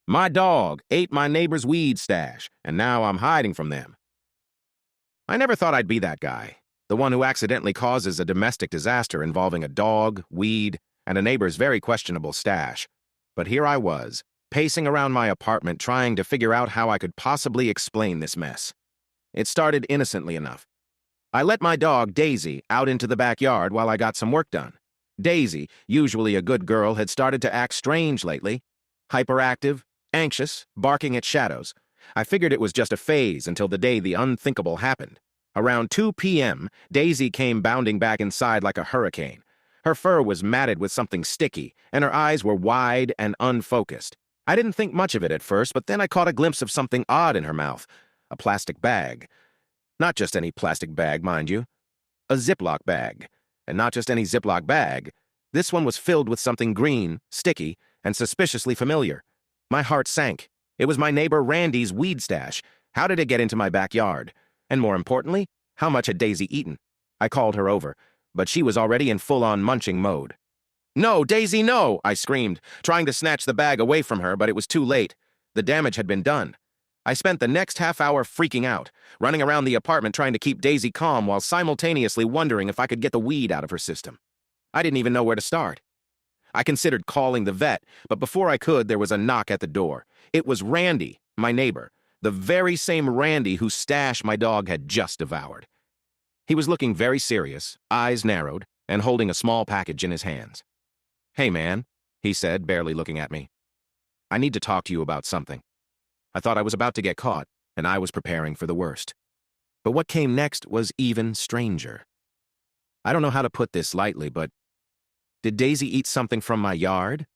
My dog ate my neighbor's weed stash, and now I'm hiding from them. I never thought I'd be that guy, the one who accidentally causes a domestic disaster involving a dog, weed, and a neighbor's very questionable stash. But here I was, pacing around my apartment trying to figure out how I could possibly explain this mess. It started innocently enough. I let my dog, Daisy, out into the backyard while I got some work done. Daisy, usually a good girl, had started to act strange lately. Hyperactive, anxious, barking at shadows. I figured it was just a phase until the day the unthinkable happened. Around 2 p.m., Daisy came bounding back inside like a hurricane. Her fur was matted with something sticky, and her eyes were wide and unfocused. I didn't think much of it at first, but then I caught a glimpse of something odd in her mouth. A plastic bag. Not just any plastic bag, mind you. A Ziploc bag. And not just any Ziploc bag. This one was filled with something green, sticky, and suspiciously familiar. My heart sank. It was my neighbor Randy's weed stash. How did it get into my backyard? And more importantly, how much had Daisy eaten? I called her over, but she was already in full-on munching mode. "No, Daisy, no!" I screamed, trying to snatch the bag away from her, but it was too late. The damage had been done. I spent the next half hour freaking out, running around the apartment trying to keep Daisy calm while simultaneously wondering if I could get the weed out of her system. I didn't even know where to start. I considered calling the vet, but before I could, there was a knock at the door. It was Randy, my neighbor, the very same Randy whose stash my dog had just devoured. He was looking very serious, eyes narrowed, and holding a small package in his hands. "Hey, man," he said, barely looking at me. "I need to talk to you about something." I thought I was about to get caught, and I was preparing for the worst. But what came next was even stranger. I don't know how to put this lightly, but did Daisy eat something from my yard?